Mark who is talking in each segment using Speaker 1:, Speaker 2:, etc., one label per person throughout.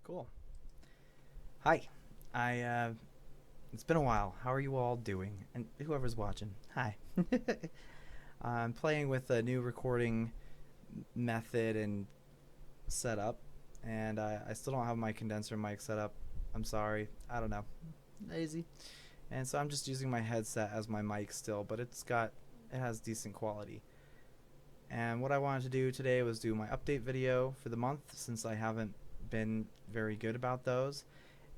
Speaker 1: Cool. Hi. I it's been a while. How are you all doing? And whoever's watching, hi. I'm playing with a new recording method and setup, and I still don't have my condenser mic set up. I'm sorry. I don't know. Lazy. And so I'm just using my headset as my mic still, but it has decent quality. And what I wanted to do today was do my update video for the month since I haven't been very good about those,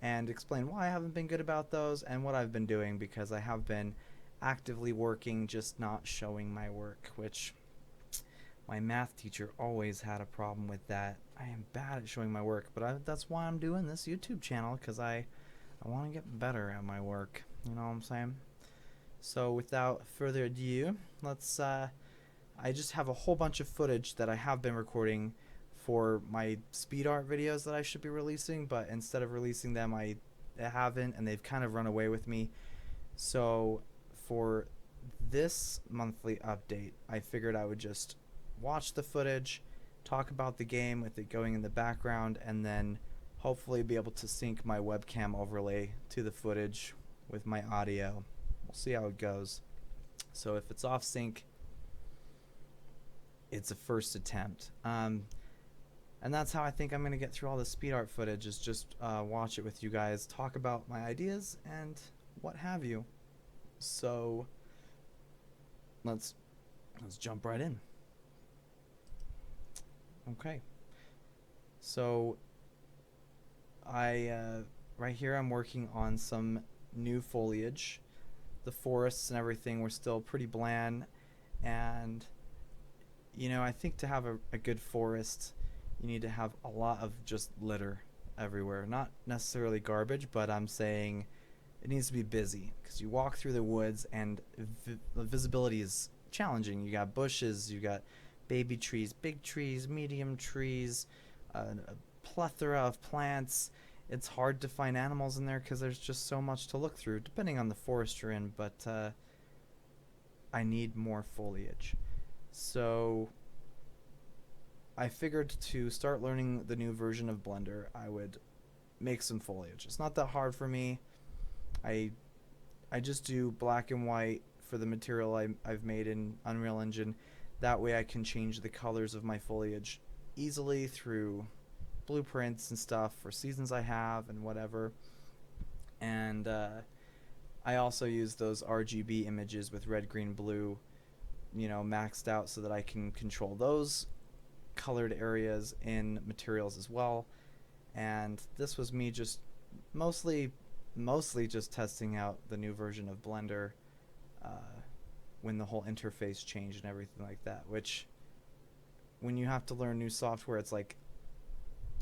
Speaker 1: and explain why I haven't been good about those and what I've been doing, because I have been actively working, just not showing my work, which my math teacher always had a problem with that. I am bad at showing my work, but that's why I'm doing this YouTube channel, because I want to get better at my work. You know what I'm saying? So without further ado, I just have a whole bunch of footage that I have been recording for my speed art videos that I should be releasing, but instead of releasing them, I haven't, and they've kind of run away with me. So for this monthly update, I figured I would just watch the footage, talk about the game with it going in the background, and then hopefully be able to sync my webcam overlay to the footage with my audio. We'll see how it goes. So if it's off sync, it's a first attempt. And that's how I think I'm going to get through all the speed art footage, is just watch it with you guys, talk about my ideas and what have you. So let's jump right in. Okay. So right here I'm working on some new foliage. The forests and everything were still pretty bland, and I think to have a good forest, you need to have a lot of just litter everywhere. Not necessarily garbage, but I'm saying it needs to be busy, because you walk through the woods and the visibility is challenging. You got bushes, you got baby trees, big trees, medium trees, a plethora of plants. It's hard to find animals in there because there's just so much to look through, depending on the forest you're in, but I need more foliage. So I figured to start learning the new version of Blender, I would make some foliage. It's not that hard for me. I I just do black and white for the material I've made in Unreal Engine. That way I can change the colors of my foliage easily through blueprints and stuff for seasons I have and whatever. And I also use those RGB images with red, green, blue, maxed out, so that I can control those colored areas in materials as well. And this was me just mostly mostly just testing out the new version of Blender, uh, when the whole interface changed and everything like that, which when you have to learn new software, it's like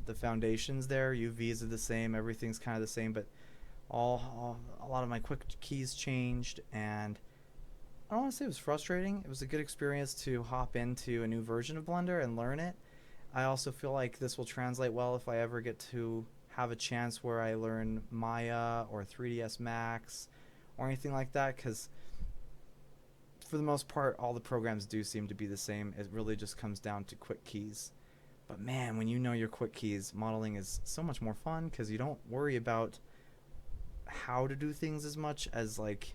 Speaker 1: the foundations there, UVs are the same, everything's kind of the same, but a lot of my quick keys changed, and I don't want to say it was frustrating. It was a good experience to hop into a new version of Blender and learn it. I also feel like this will translate well if I ever get to have a chance where I learn Maya or 3ds Max or anything like that, because for the most part, all the programs do seem to be the same. It really just comes down to quick keys. But man, when you know your quick keys, modeling is so much more fun, because you don't worry about how to do things as much as, like,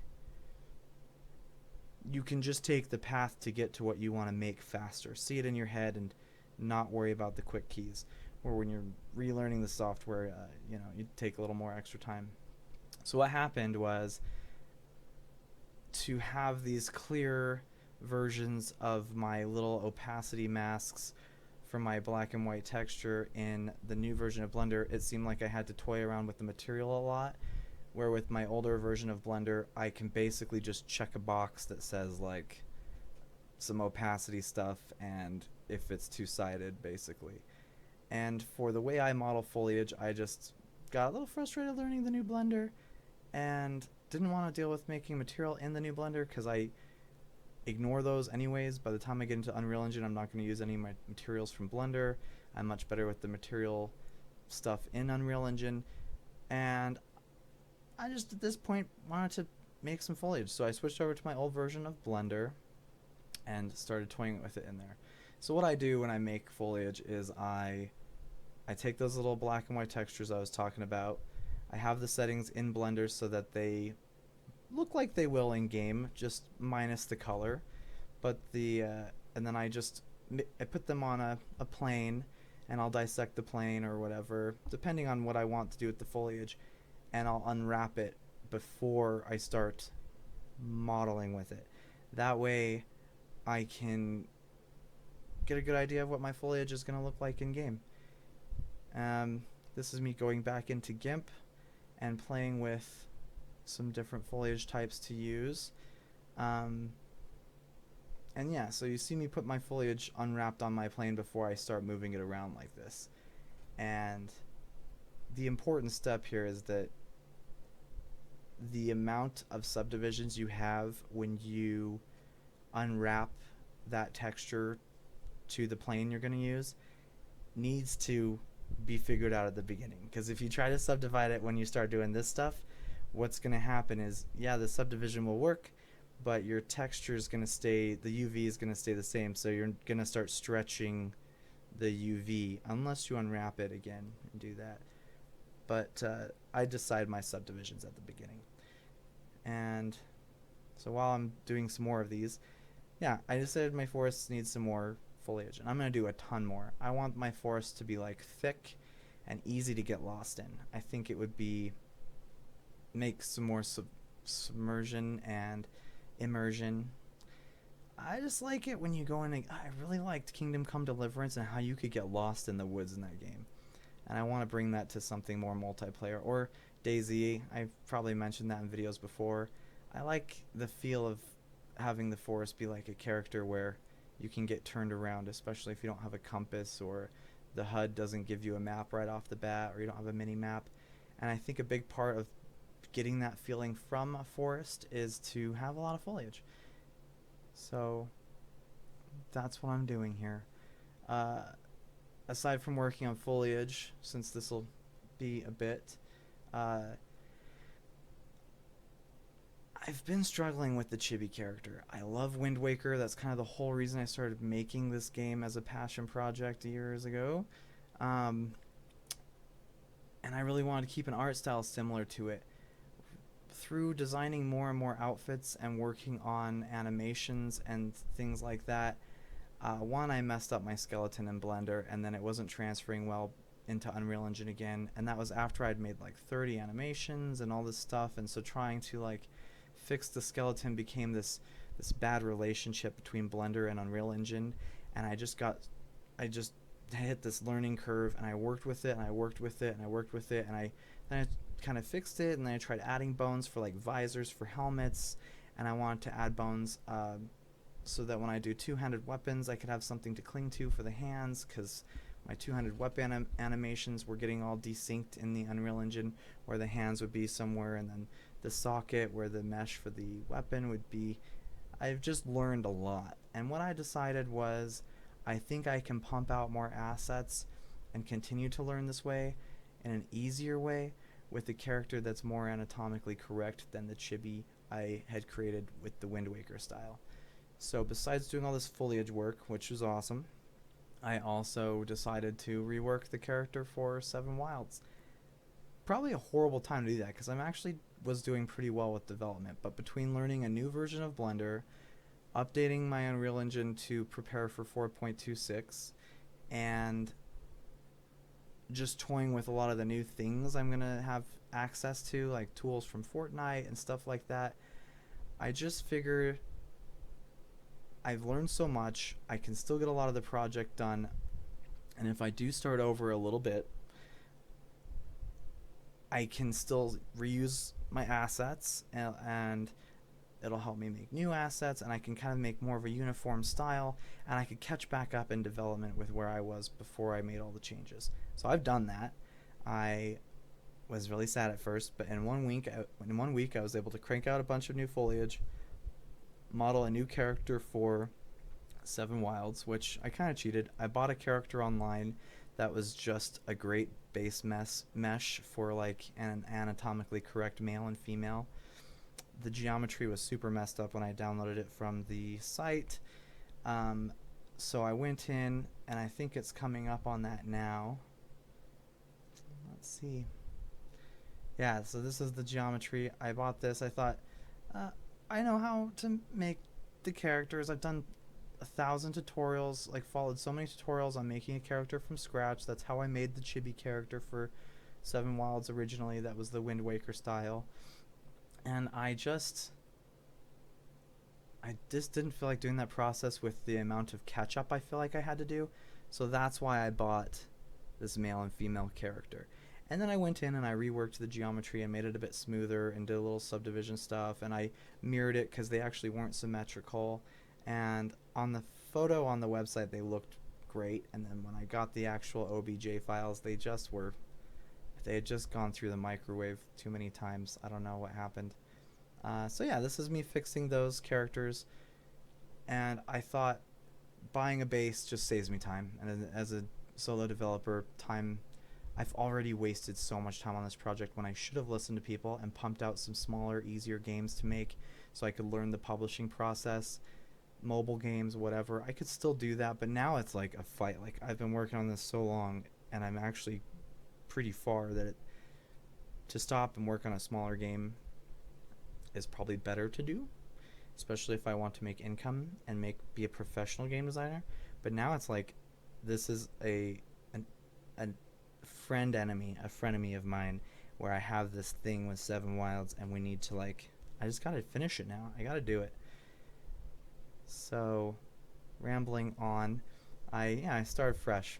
Speaker 1: you can just take the path to get to what you want to make faster. See it in your head and not worry about the quick keys. Or when you're relearning the software, you take a little more extra time. So what happened was, to have these clear versions of my little opacity masks for my black and white texture in the new version of Blender, it seemed like I had to toy around with the material a lot. Where with my older version of Blender, I can basically just check a box that says, like, some opacity stuff, and if it's two-sided, basically. And for the way I model foliage, I just got a little frustrated learning the new Blender, and didn't want to deal with making material in the new Blender, because I ignore those anyways. By the time I get into Unreal Engine, I'm not going to use any of my materials from Blender. I'm much better with the material stuff in Unreal Engine, and I just at this point wanted to make some foliage. So I switched over to my old version of Blender and started toying with it in there. So what I do when I make foliage is I I take those little black and white textures I was talking about. I have the settings in Blender so that they look like they will in game, just minus the color. But and then I put them on a plane, and I'll dissect the plane or whatever, depending on what I want to do with the foliage, and I'll unwrap it before I start modeling with it. That way, I can get a good idea of what my foliage is going to look like in game. This is me going back into GIMP and playing with some different foliage types to use. And yeah, so you see me put my foliage unwrapped on my plane before I start moving it around like this. And the important step here is that the amount of subdivisions you have when you unwrap that texture to the plane you're going to use needs to be figured out at the beginning. Because if you try to subdivide it when you start doing this stuff, what's going to happen is, yeah, the subdivision will work, but your texture is going to stay, the UV is going to stay the same, so you're going to start stretching the UV unless you unwrap it again and do that. But I decide my subdivisions at the beginning. And so while I'm doing some more of these, yeah, I decided my forest needs some more foliage, and I'm going to do a ton more. I want my forest to be like thick and easy to get lost in. I think it would be make some more submersion and immersion. I just like it when you go in and I really liked Kingdom Come Deliverance and how you could get lost in the woods in that game. And I want to bring that to something more multiplayer. Or DayZ, I've probably mentioned that in videos before. I like the feel of having the forest be like a character where you can get turned around, especially if you don't have a compass or the HUD doesn't give you a map right off the bat, or you don't have a mini map. And I think a big part of getting that feeling from a forest is to have a lot of foliage. So that's what I'm doing here. Aside from working on foliage, since this will be a bit, I've been struggling with the chibi character. I love Wind Waker. That's kind of the whole reason I started making this game as a passion project years ago. And I really wanted to keep an art style similar to it. Through designing more and more outfits and working on animations and things like that, one, I messed up my skeleton in Blender, and then it wasn't transferring well into Unreal Engine again, and that was after I'd made like 30 animations and all this stuff, and so trying to like fix the skeleton became this bad relationship between Blender and Unreal Engine, and I just hit this learning curve, and I worked with it, and I worked with it, and I worked with it, and then I kind of fixed it, and then I tried adding bones for like visors for helmets, and I wanted to add bones so that when I do two-handed weapons I could have something to cling to for the hands, because my two-handed weapon animations were getting all desynced in the Unreal Engine, where the hands would be somewhere and then the socket where the mesh for the weapon would be. I've just learned a lot, and what I decided was I think I can pump out more assets and continue to learn this way in an easier way with a character that's more anatomically correct than the chibi I had created with the Wind Waker style. So besides doing all this foliage work, which was awesome, I also decided to rework the character for Seven Wildz. Probably a horrible time to do that, because I'm actually was doing pretty well with development, but between learning a new version of Blender, updating my Unreal Engine to prepare for 4.26, and just toying with a lot of the new things I'm going to have access to, like tools from Fortnite and stuff like that, I just figured I've learned so much, I can still get a lot of the project done, and if I do start over a little bit, I can still reuse my assets, and it'll help me make new assets, and I can kind of make more of a uniform style, and I could catch back up in development with where I was before I made all the changes. So I've done that. I was really sad at first, but in 1 week I was able to crank out a bunch of new foliage, model a new character for Seven Wildz, which I kind of cheated. I bought a character online that was just a great base mesh for like an anatomically correct male and female. The geometry was super messed up when I downloaded it from the site, so I went in, and I think it's coming up on that now. see. Yeah, so this is the geometry. I bought this. I thought, uh, I know how to make the characters. I've done 1,000 tutorials, like followed so many tutorials on making a character from scratch. That's how I made the chibi character for Seven Wildz originally. That was the Wind Waker style. And I just didn't feel like doing that process with the amount of catch up I feel like I had to do. So that's why I bought this male and female character. And then I went in and I reworked the geometry and made it a bit smoother and did a little subdivision stuff, and I mirrored it because they actually weren't symmetrical. And on the photo on the website they looked great, and then when I got the actual OBJ files, they had just gone through the microwave too many times. I don't know what happened. So yeah, this is me fixing those characters, and I thought buying a base just saves me time. And as a solo developer, I've already wasted so much time on this project when I should have listened to people and pumped out some smaller, easier games to make so I could learn the publishing process, mobile games, whatever. I could still do that, but now it's like a fight. Like, I've been working on this so long, and I'm actually pretty far to stop and work on a smaller game is probably better to do, especially if I want to make income and be a professional game designer. But now it's like this is a frenemy of mine, where I have this thing with Seven Wildz, and we need to, like, I just gotta finish it now. I gotta do it. So, rambling on, I started fresh,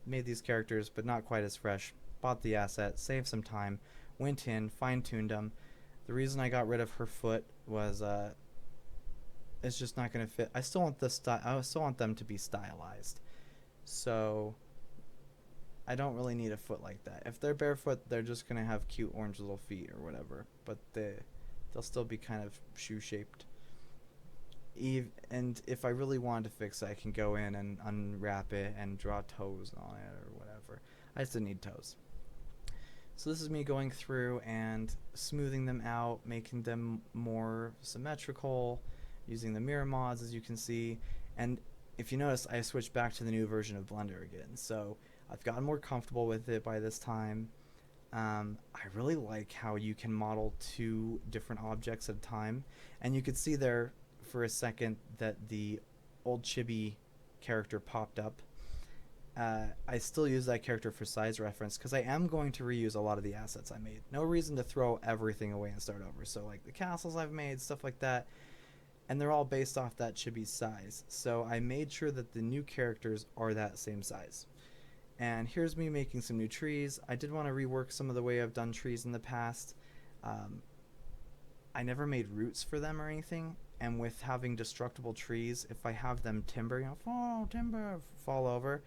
Speaker 1: made these characters, but not quite as fresh. Bought the asset, saved some time, went in, fine-tuned them. The reason I got rid of her foot was it's just not gonna fit. I still want I still want them to be stylized. So I don't really need a foot like that. If they're barefoot, they're just gonna have cute orange little feet or whatever. But they'll still be kind of shoe shaped. And if I really wanted to fix it, I can go in and unwrap it and draw toes on it or whatever. I just didn't need toes. So this is me going through and smoothing them out, making them more symmetrical, using the mirror mods, as you can see. And if you notice, I switched back to the new version of Blender again. So I've gotten more comfortable with it by this time. I really like how you can model 2 different objects at a time. And you could see there for a second that the old chibi character popped up. I still use that character for size reference because I am going to reuse a lot of the assets I made. No reason to throw everything away and start over. So like the castles I've made, stuff like that, and they're all based off that chibi's size. So I made sure that the new characters are that same size. And here's me making some new trees. I did want to rework some of the way I've done trees in the past. I never made roots for them or anything. And with having destructible trees, if I have them timber, fall over,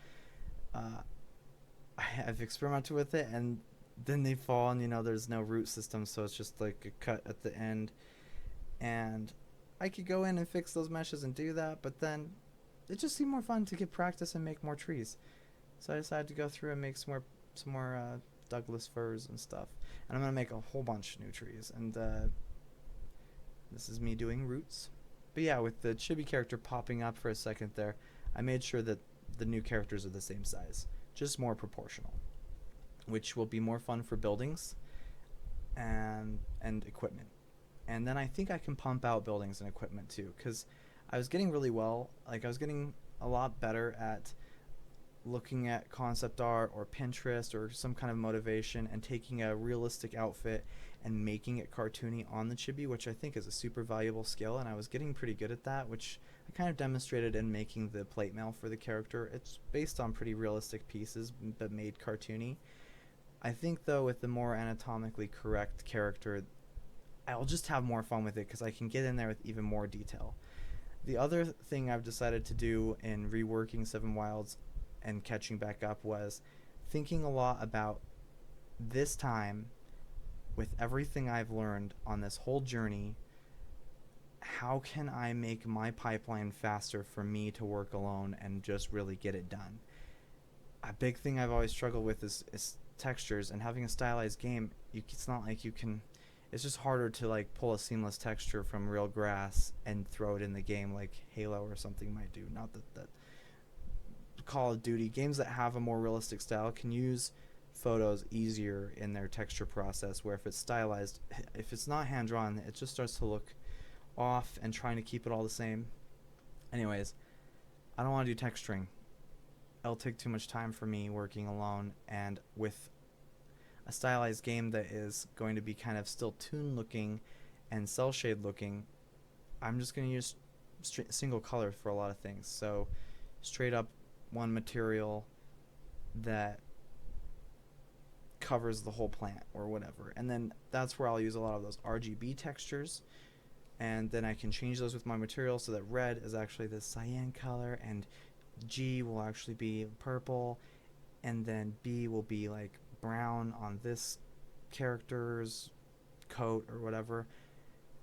Speaker 1: I've experimented with it, and then they fall, and there's no root system, so it's just like a cut at the end. And I could go in and fix those meshes and do that, but then it just seemed more fun to get practice and make more trees. So I decided to go through and make some more Douglas firs and stuff. And I'm gonna make a whole bunch of new trees. And this is me doing roots. But yeah, with the chibi character popping up for a second there, I made sure that the new characters are the same size, just more proportional, which will be more fun for buildings and equipment. And then I think I can pump out buildings and equipment too, because I was getting really well, like I was getting a lot better at looking at concept art or Pinterest or some kind of motivation and taking a realistic outfit and making it cartoony on the chibi, which I think is a super valuable skill, and I was getting pretty good at that, which I kind of demonstrated in making the plate mail for the character. It's based on pretty realistic pieces but made cartoony. I think though with the more anatomically correct character, I'll just have more fun with it because I can get in there with even more detail. The other thing I've decided to do in reworking Seven Wildz and catching back up was thinking a lot about this time, with everything I've learned on this whole journey, how can I make my pipeline faster for me to work alone and just really get it done? A big thing I've always struggled with is textures, and having a stylized game, it's not like you can, it's just harder to like pull a seamless texture from real grass and throw it in the game like Halo or something might do. Not that Call of Duty games that have a more realistic style can use photos easier in their texture process, where if it's stylized, if it's not hand drawn, it just starts to look off, and trying to keep it all the same. Anyways, I don't want to do texturing. It'll take too much time for me working alone, and with a stylized game that is going to be kind of still toon looking and cell shade looking, I'm just going to use single color for a lot of things. So straight up one material that covers the whole plant or whatever, and then that's where I'll use a lot of those RGB textures, and then I can change those with my material so that red is actually the cyan color, and G will actually be purple, and then B will be like brown on this character's coat or whatever.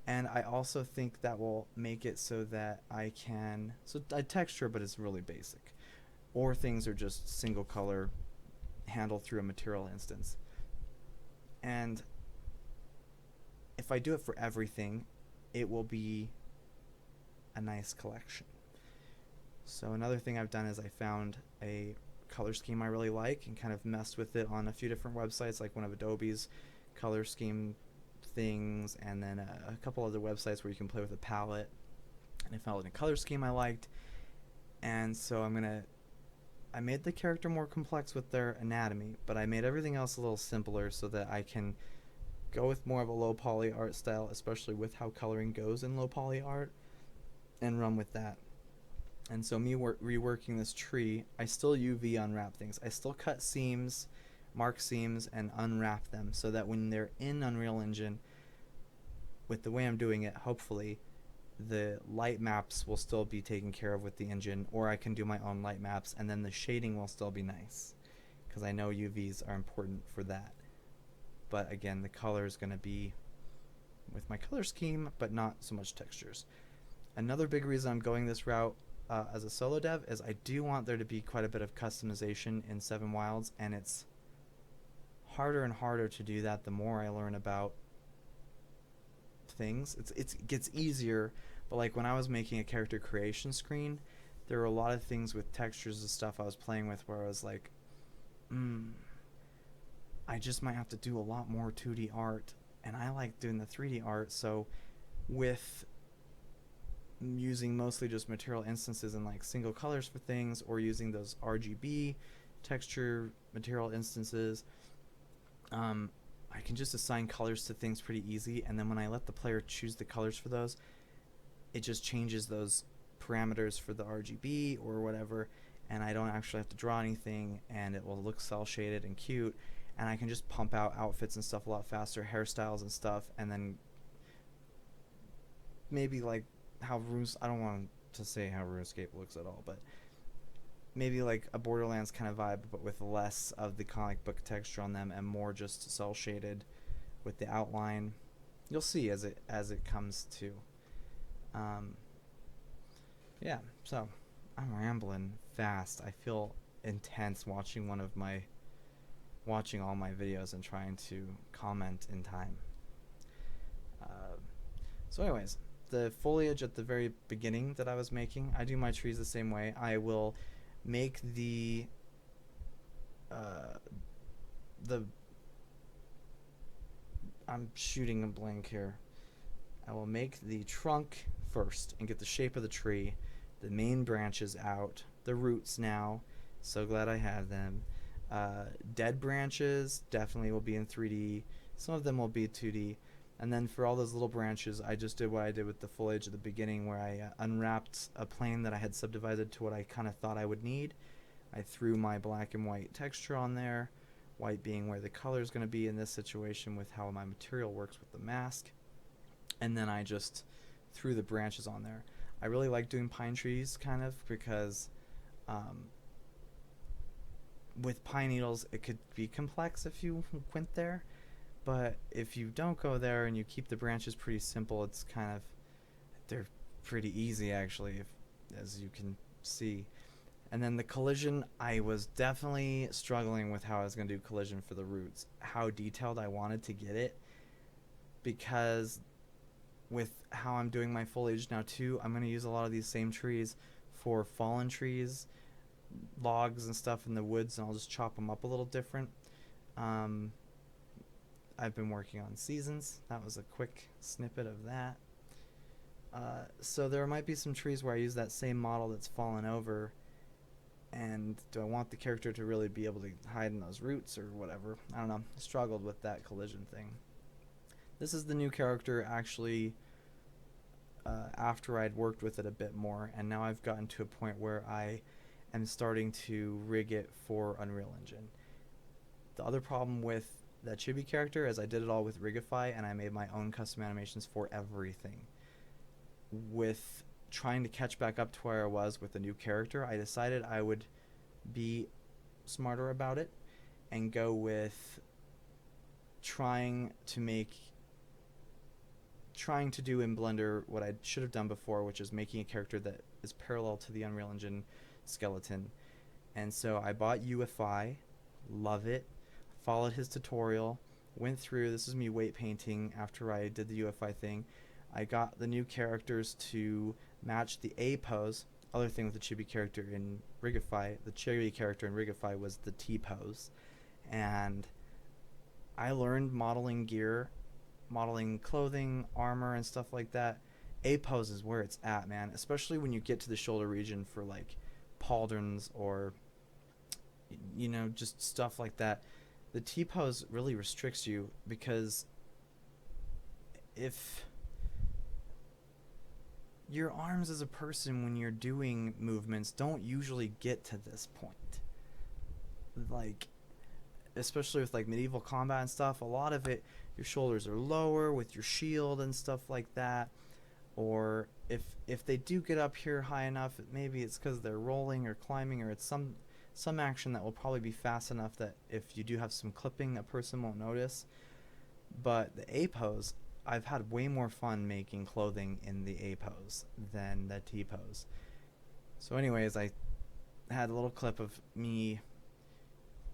Speaker 1: And I also think that will make it so that I can, so I texture, but it's really basic, or things are just single color handled through a material instance. And if I do it for everything, it will be a nice collection. So another thing I've done is I found a color scheme I really like and kind of messed with it on a few different websites, like one of Adobe's color scheme things, and then a couple other websites where you can play with a palette. And I found a color scheme I liked, and so I made the character more complex with their anatomy, but I made everything else a little simpler so that I can go with more of a low poly art style, especially with how coloring goes in low poly art, and run with that. And so me reworking this tree, I still UV unwrap things. I still cut seams, mark seams, and unwrap them so that when they're in Unreal Engine, with the way I'm doing it, hopefully, the light maps will still be taken care of with the engine, or I can do my own light maps, and then the shading will still be nice, because I know UVs are important for that. But again, the color is going to be with my color scheme, but not so much textures. Another big reason I'm going this route as a solo dev is I do want there to be quite a bit of customization in Seven Wildz, and it's harder and harder to do that the more I learn about things. It gets easier, but like when I was making a character creation screen, there were a lot of things with textures and stuff I was playing with where I was like, I just might have to do a lot more 2D art, and I like doing the 3D art. So with using mostly just material instances and like single colors for things, or using those RGB texture material instances, I can just assign colors to things pretty easy, and then when I let the player choose the colors for those, it just changes those parameters for the RGB or whatever, and I don't actually have to draw anything, and it will look cel shaded and cute, and I can just pump out outfits and stuff a lot faster, hairstyles and stuff, and then maybe like how I don't want to say how RuneScape looks at all, but maybe like a Borderlands kind of vibe, but with less of the comic book texture on them and more just cel shaded with the outline. You'll see as it comes to. Yeah, so I'm rambling fast. I feel intense watching all my videos and trying to comment in time. So anyways, the foliage at the very beginning that I was making, I do my trees the same way. I will make I'm shooting a blank here. I will make the trunk first and get the shape of the tree, the main branches out, the roots now, so glad I have them. Dead branches definitely will be in 3D, some of them will be 2D, and then for all those little branches, I just did what I did with the foliage at the beginning, where I unwrapped a plane that I had subdivided to what I kind of thought I would need. I threw my black and white texture on there, white being where the color is going to be in this situation with how my material works with the mask, and then I just threw the branches on there. I really like doing pine trees kind of because with pine needles it could be complex if you went there, but if you don't go there and you keep the branches pretty simple, it's kind of, they're pretty easy actually, as you can see. And then the collision, I was definitely struggling with how I was going to do collision for the roots, how detailed I wanted to get it, because with how I'm doing my foliage now too, I'm going to use a lot of these same trees for fallen trees, logs and stuff in the woods, and I'll just chop them up a little different. Um, I've been working on seasons. That was a quick snippet of that. So there might be some trees where I use that same model that's fallen over, and do I want the character to really be able to hide in those roots or whatever? I don't know. I struggled with that collision thing. This is the new character actually after I'd worked with it a bit more, and now I've gotten to a point where I am starting to rig it for Unreal Engine. The other problem with that chibi character is I did it all with Rigify, and I made my own custom animations for everything. With trying to catch back up to where I was with the new character, I decided I would be smarter about it and go with trying to do in Blender what I should have done before, which is making a character that is parallel to the Unreal Engine skeleton. And so I bought UFI, love it, followed his tutorial, went through, this is me weight painting after I did the UFI thing. I got the new characters to match the A pose. Other thing with the chibi character in Rigify, the chibi character in Rigify was the T pose. And I learned modeling gear, modeling clothing, armor, and stuff like that. A pose is where it's at, man. Especially when you get to the shoulder region for like pauldrons or, you know, just stuff like that. The T pose really restricts you because if your arms as a person when you're doing movements don't usually get to this point. Like, especially with like medieval combat and stuff, a lot of it, your shoulders are lower with your shield and stuff like that. Or if they do get up here high enough, maybe it's because they're rolling or climbing, or it's some action that will probably be fast enough that if you do have some clipping, a person won't notice. But the A pose, I've had way more fun making clothing in the A pose than the T pose. So anyways, I had a little clip of me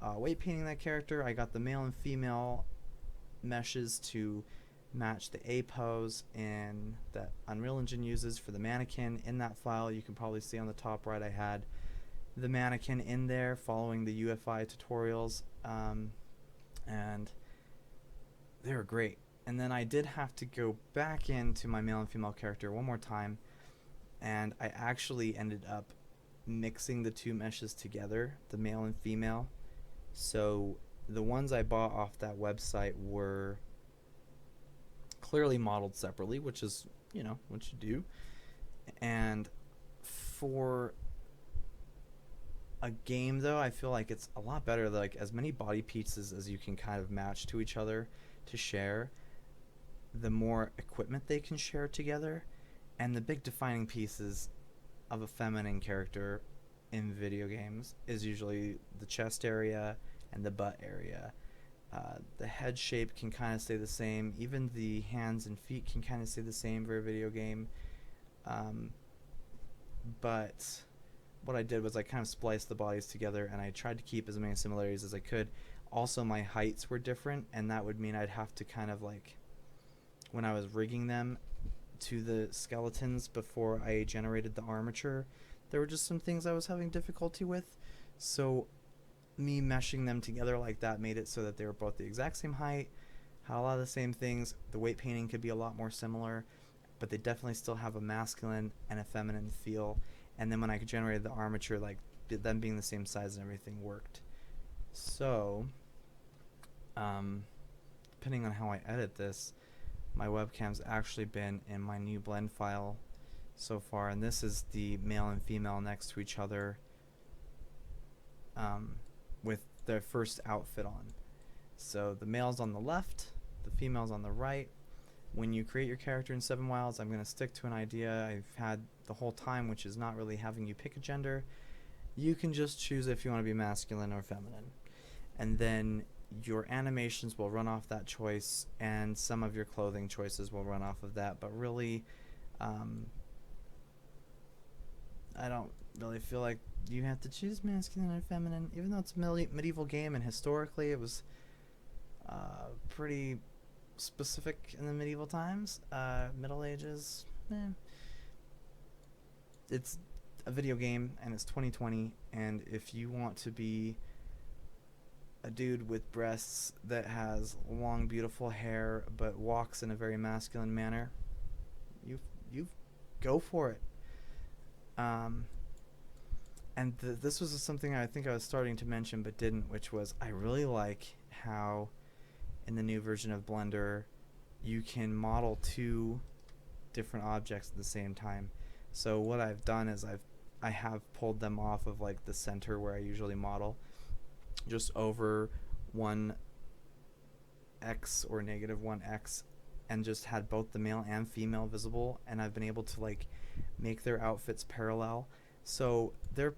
Speaker 1: weight painting that character. I got the male and female meshes to match the A pose in that Unreal Engine uses for the mannequin. In that file, you can probably see on the top right, I had the mannequin in there following the UFI tutorials, and they were great. And then I did have to go back into my male and female character one more time, and I actually ended up mixing the two meshes together, the male and female. So the ones I bought off that website were clearly modeled separately, which is, you know, what you do. And for a game though, I feel like it's a lot better, like as many body pieces as you can kind of match to each other to share, the more equipment they can share together. And the big defining pieces of a feminine character in video games is usually the chest area and the butt area. The head shape can kind of stay the same. Even the hands and feet can kind of stay the same for a video game. But what I did was I kind of spliced the bodies together, and I tried to keep as many similarities as I could. Also, my heights were different, and that would mean I'd have to kind of like, when I was rigging them to the skeletons before I generated the armature, there were just some things I was having difficulty with. So me meshing them together like that made it so that they were both the exact same height, had a lot of the same things. The weight painting could be a lot more similar, but they definitely still have a masculine and a feminine feel. And then when I generated the armature, like them being the same size and everything worked. So depending on how I edit this, my webcam's actually been in my new blend file so far, and this is the male and female next to each other with their first outfit on. So the male's on the left, the female's on the right. When you create your character in Seven Wildz, I'm going to stick to an idea I've had the whole time, which is not really having you pick a gender. You can just choose if you want to be masculine or feminine. And then your animations will run off that choice, and some of your clothing choices will run off of that. But really, I don't really feel like you have to choose masculine or feminine, even though it's a medieval game, and historically it was pretty specific in the medieval times, Middle Ages. It's a video game, and it's 2020, and if you want to be a dude with breasts that has long, beautiful hair but walks in a very masculine manner, you go for it. Um, and this was something I think I was starting to mention but didn't, which was I really like how in the new version of Blender you can model two different objects at the same time. So what I've done is I have pulled them off of like the center where I usually model, just over 1x or -1x, and just had both the male and female visible, and I've been able to like make their outfits parallel. So their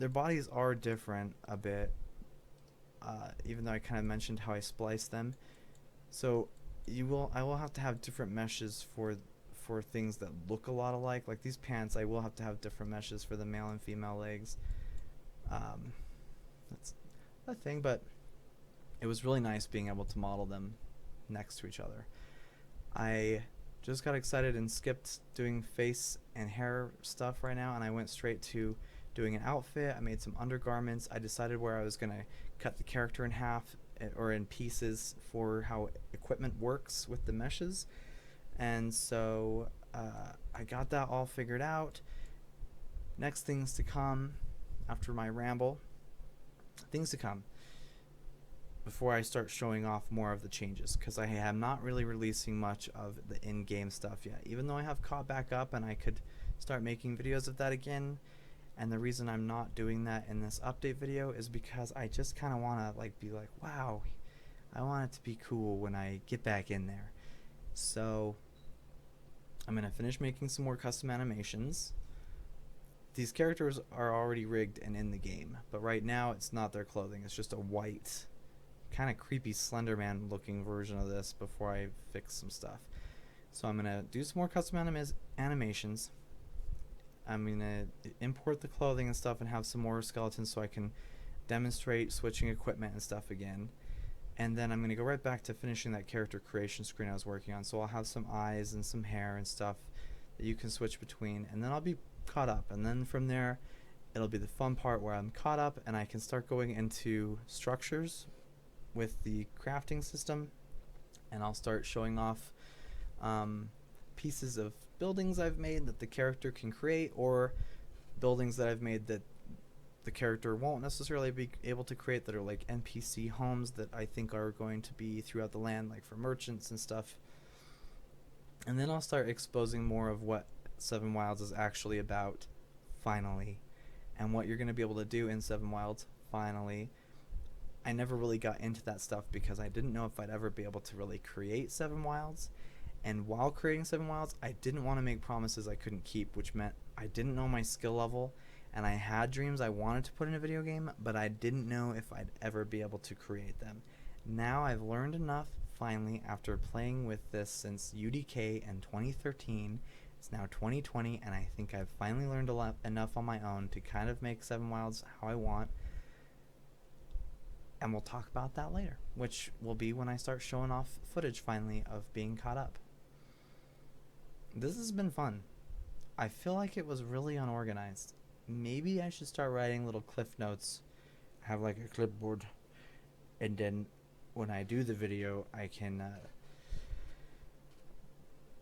Speaker 1: bodies are different a bit, even though I kind of mentioned how I spliced them. So I will have to have different meshes for things that look a lot alike. Like these pants, I will have to have different meshes for the male and female legs. That's a thing, but it was really nice being able to model them next to each other. I just got excited and skipped doing face and hair stuff right now, and I went straight to doing an outfit. I made some undergarments. I decided where I was going to cut the character in half or in pieces for how equipment works with the meshes. And so I got that all figured out. Next things to come after my ramble. Things to come before I start showing off more of the changes, because I am not really releasing much of the in-game stuff yet, even though I have caught back up and I could start making videos of that again. And the reason I'm not doing that in this update video is because I just kind of want to like be like, wow, I want it to be cool when I get back in there. So I'm going to finish making some more custom animations. These characters are already rigged and in the game, but right now it's not their clothing. It's just a white, kind of creepy Slenderman looking version of this before I fix some stuff. So I'm going to do some more custom animations. I'm going to import the clothing and stuff and have some more skeletons so I can demonstrate switching equipment and stuff again. And then I'm going to go right back to finishing that character creation screen I was working on. So I'll have some eyes and some hair and stuff that you can switch between, and then I'll be caught up. And then from there, it'll be the fun part where I'm caught up and I can start going into structures with the crafting system, and I'll start showing off pieces of buildings I've made that the character can create, or buildings that I've made that the character won't necessarily be able to create, that are like NPC homes that I think are going to be throughout the land, like for merchants and stuff. And then I'll start exposing more of what Seven Wildz is actually about, finally, and what you're going to be able to do in Seven Wildz, finally. I never really got into that stuff because I didn't know if I'd ever be able to really create Seven Wildz. And while creating Seven Wildz, I didn't want to make promises I couldn't keep, which meant I didn't know my skill level, and I had dreams I wanted to put in a video game, but I didn't know if I'd ever be able to create them. Now I've learned enough, finally, after playing with this since UDK in 2013. It's now 2020, and I think I've finally learned enough on my own to kind of make Seven Wildz how I want. And we'll talk about that later, which will be when I start showing off footage finally of being caught up. This has been fun. I feel like it was really unorganized. Maybe I should start writing little cliff notes, have like a clipboard, and then when I do the video I can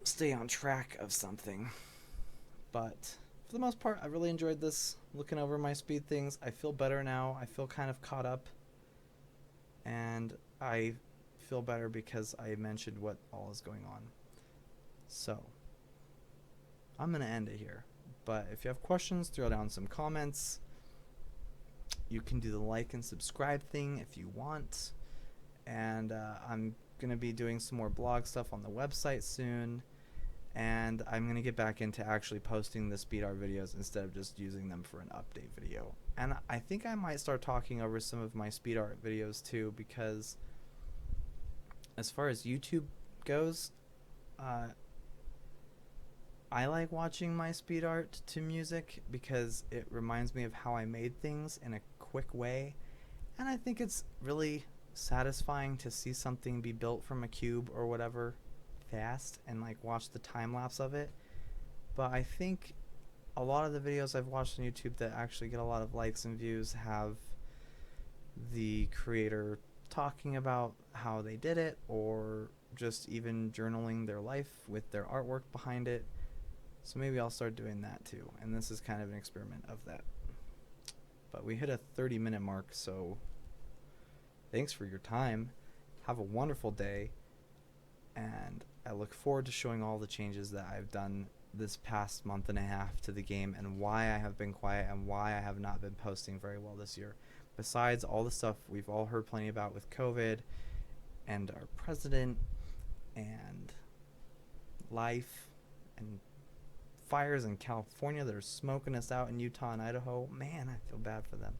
Speaker 1: stay on track of something. But for the most part, I really enjoyed this, looking over my speed things. I feel better now. I feel kind of caught up, and I feel better because I mentioned what all is going on. So I'm going to end it here. But if you have questions, throw down some comments. You can do the like and subscribe thing if you want. And I'm going to be doing some more blog stuff on the website soon. And I'm going to get back into actually posting the speed art videos instead of just using them for an update video. And I think I might start talking over some of my speed art videos too, because as far as YouTube goes, I like watching my speed art to music because it reminds me of how I made things in a quick way, and I think it's really satisfying to see something be built from a cube or whatever fast and like watch the time lapse of it. But I think a lot of the videos I've watched on YouTube that actually get a lot of likes and views have the creator talking about how they did it, or just even journaling their life with their artwork behind it. So maybe I'll start doing that too. And this is kind of an experiment of that. But we hit a 30-minute mark, so thanks for your time. Have a wonderful day. And I look forward to showing all the changes that I've done this past month and a half to the game, and why I have been quiet and why I have not been posting very well this year. Besides all the stuff we've all heard plenty about with COVID and our president and life and fires in California that are smoking us out in Utah and Idaho. Man, I feel bad for them.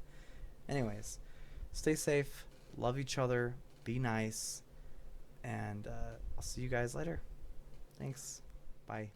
Speaker 1: Anyways, stay safe, love each other, be nice, and I'll see you guys later. Thanks. Bye.